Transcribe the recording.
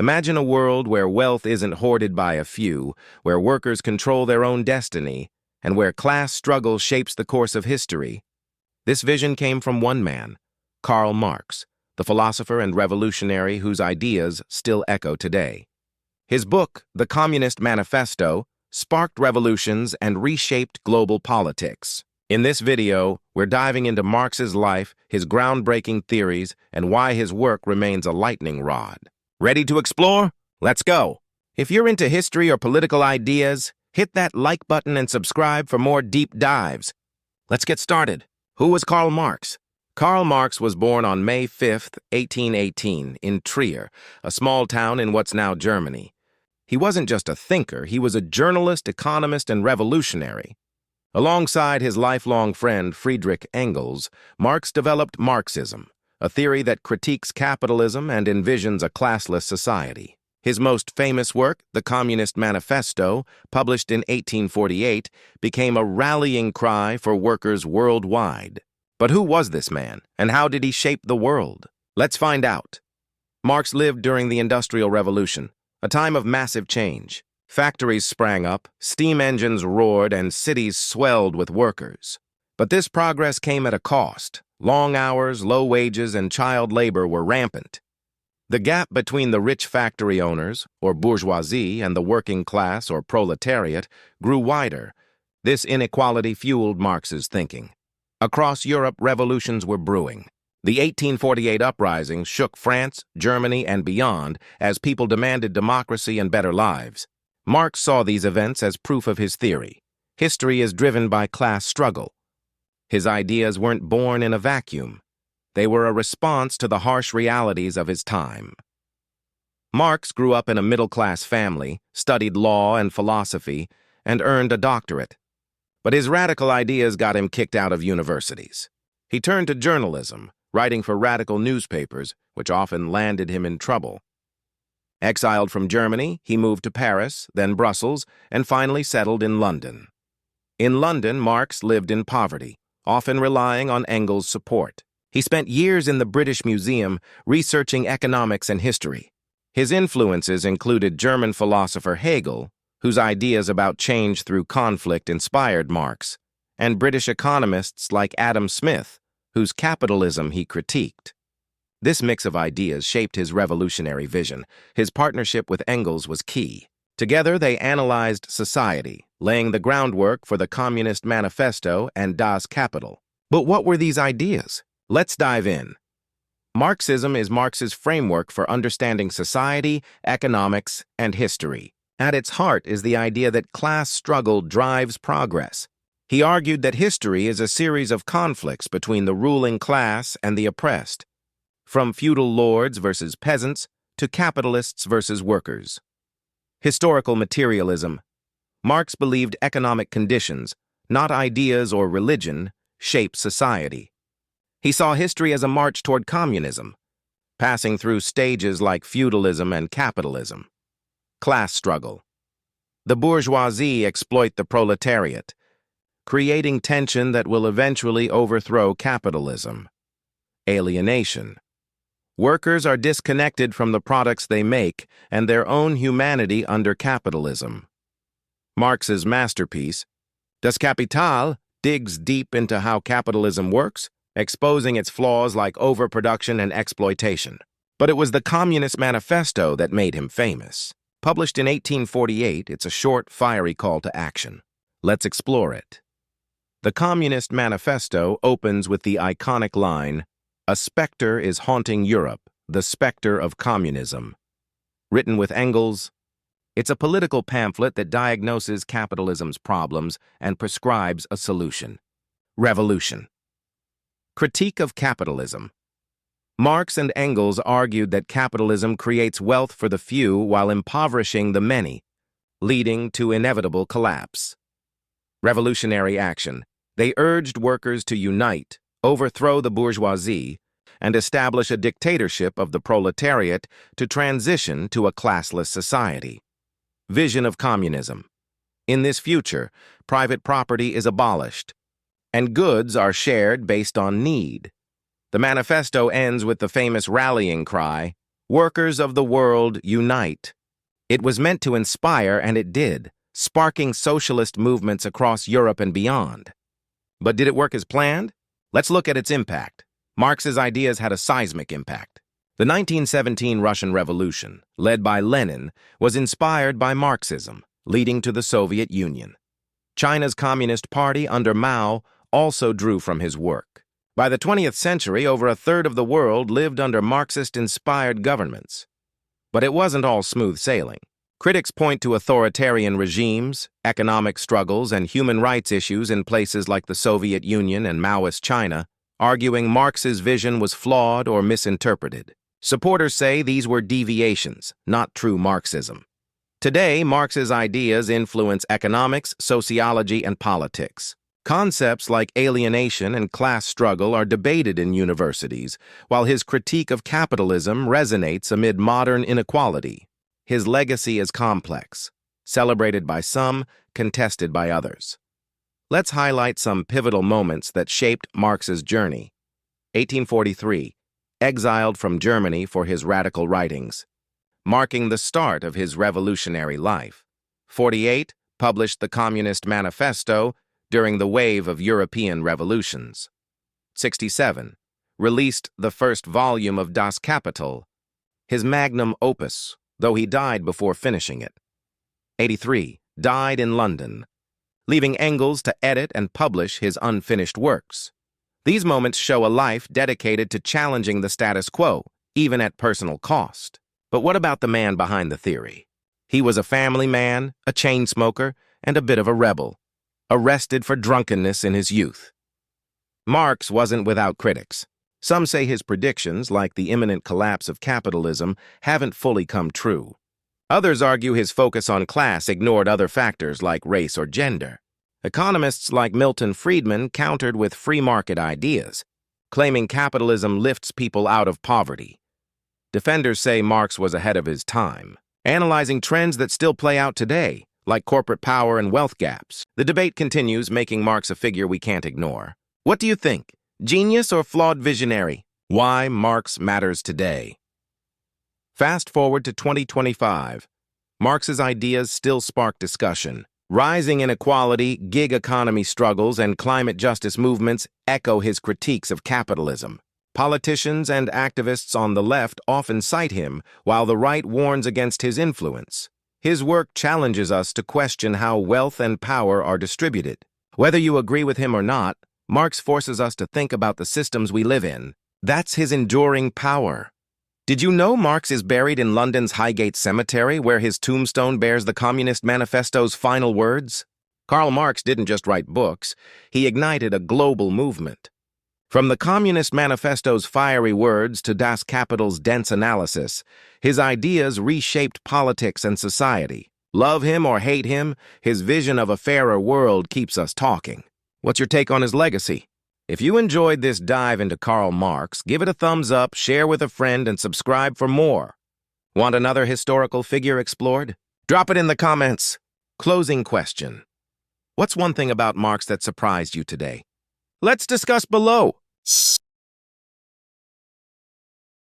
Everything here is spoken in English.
Imagine a world where wealth isn't hoarded by a few, where workers control their own destiny, and where class struggle shapes the course of history. This vision came from one man, Karl Marx, the philosopher and revolutionary whose ideas still echo today. His book, The Communist Manifesto, sparked revolutions and reshaped global politics. In this video, we're diving into Marx's life, his groundbreaking theories, and why his work remains a lightning rod. Ready to explore? Let's go! If you're into history or political ideas, hit that like button and subscribe for more deep dives. Let's get started. Who was Karl Marx? Karl Marx was born on May 5, 1818, in Trier, a small town in what's now Germany. He wasn't just a thinker, he was a journalist, economist, and revolutionary. Alongside his lifelong friend Friedrich Engels, Marx developed Marxism, a theory that critiques capitalism and envisions a classless society. His most famous work, The Communist Manifesto, published in 1848, became a rallying cry for workers worldwide. But who was this man, and how did he shape the world? Let's find out. Marx lived during the Industrial Revolution, a time of massive change. Factories sprang up, steam engines roared, and cities swelled with workers. But this progress came at a cost. Long hours, low wages, and child labor were rampant. The gap between the rich factory owners, or bourgeoisie, and the working class, or proletariat, grew wider. This inequality fueled Marx's thinking. Across Europe, revolutions were brewing. The 1848 uprising shook France, Germany, and beyond as people demanded democracy and better lives. Marx saw these events as proof of his theory. History is driven by class struggle. His ideas weren't born in a vacuum. They were a response to the harsh realities of his time. Marx grew up in a middle-class family, studied law and philosophy, and earned a doctorate. But his radical ideas got him kicked out of universities. He turned to journalism, writing for radical newspapers, which often landed him in trouble. Exiled from Germany, he moved to Paris, then Brussels, and finally settled in London. In London, Marx lived in poverty, often relying on Engels' support. He spent years in the British Museum researching economics and history. His influences included German philosopher Hegel, whose ideas about change through conflict inspired Marx, and British economists like Adam Smith, whose capitalism he critiqued. This mix of ideas shaped his revolutionary vision. His partnership with Engels was key. Together, they analyzed society, laying the groundwork for the Communist Manifesto and Das Kapital. But what were these ideas? Let's dive in. Marxism is Marx's framework for understanding society, economics, and history. At its heart is the idea that class struggle drives progress. He argued that history is a series of conflicts between the ruling class and the oppressed, from feudal lords versus peasants to capitalists versus workers. Historical materialism. Marx believed economic conditions, not ideas or religion, shape society. He saw history as a march toward communism, passing through stages like feudalism and capitalism. Class struggle. The bourgeoisie exploit the proletariat, creating tension that will eventually overthrow capitalism. Alienation. Workers are disconnected from the products they make and their own humanity under capitalism. Marx's masterpiece, Das Kapital, digs deep into how capitalism works, exposing its flaws like overproduction and exploitation. But it was the Communist Manifesto that made him famous. Published in 1848, it's a short, fiery call to action. Let's explore it. The Communist Manifesto opens with the iconic line, "A specter is haunting Europe, the specter of communism." Written with Engels, it's a political pamphlet that diagnoses capitalism's problems and prescribes a solution. Revolution. Critique of capitalism. Marx and Engels argued that capitalism creates wealth for the few while impoverishing the many, leading to inevitable collapse. Revolutionary action. They urged workers to unite, overthrow the bourgeoisie, and establish a dictatorship of the proletariat to transition to a classless society. Vision of communism. In this future, private property is abolished, and goods are shared based on need. The manifesto ends with the famous rallying cry, Workers of the world, unite. It was meant to inspire, and it did, sparking socialist movements across Europe and beyond. But did it work as planned? Let's look at its impact. Marx's ideas had a seismic impact. The 1917 Russian Revolution, led by Lenin, was inspired by Marxism, leading to the Soviet Union. China's Communist Party under Mao also drew from his work. By the 20th century, over a third of the world lived under Marxist-inspired governments. But it wasn't all smooth sailing. Critics point to authoritarian regimes, economic struggles, and human rights issues in places like the Soviet Union and Maoist China, arguing Marx's vision was flawed or misinterpreted. Supporters say these were deviations, not true Marxism. Today, Marx's ideas influence economics, sociology, and politics. Concepts like alienation and class struggle are debated in universities, while his critique of capitalism resonates amid modern inequality. His legacy is complex, celebrated by some, contested by others. Let's highlight some pivotal moments that shaped Marx's journey. 1843, exiled from Germany for his radical writings, marking the start of his revolutionary life. 48, published the Communist Manifesto during the wave of European revolutions. 67, released the first volume of Das Kapital, his magnum opus, though he died before finishing it. 83, died in London, leaving Engels to edit and publish his unfinished works. These moments show a life dedicated to challenging the status quo, even at personal cost. But what about the man behind the theory? He was a family man, a chain smoker, and a bit of a rebel, arrested for drunkenness in his youth. Marx wasn't without critics. Some say his predictions, like the imminent collapse of capitalism, haven't fully come true. Others argue his focus on class ignored other factors like race or gender. Economists like Milton Friedman countered with free market ideas, claiming capitalism lifts people out of poverty. Defenders say Marx was ahead of his time, analyzing trends that still play out today, like corporate power and wealth gaps. The debate continues, making Marx a figure we can't ignore. What do you think? Genius or flawed visionary? Why Marx matters today. Fast forward to 2025. Marx's ideas still spark discussion. Rising inequality, gig economy struggles, and climate justice movements echo his critiques of capitalism. Politicians and activists on the left often cite him, while the right warns against his influence. His work challenges us to question how wealth and power are distributed. Whether you agree with him or not, Marx forces us to think about the systems we live in. That's his enduring power. Did you know Marx is buried in London's Highgate Cemetery, where his tombstone bears the Communist Manifesto's final words? Karl Marx didn't just write books, he ignited a global movement. From the Communist Manifesto's fiery words to Das Kapital's dense analysis, his ideas reshaped politics and society. Love him or hate him, his vision of a fairer world keeps us talking. What's your take on his legacy? If you enjoyed this dive into Karl Marx, give it a thumbs up, share with a friend, and subscribe for more. Want another historical figure explored? Drop it in the comments. Closing question. What's one thing about Marx that surprised you today? Let's discuss below.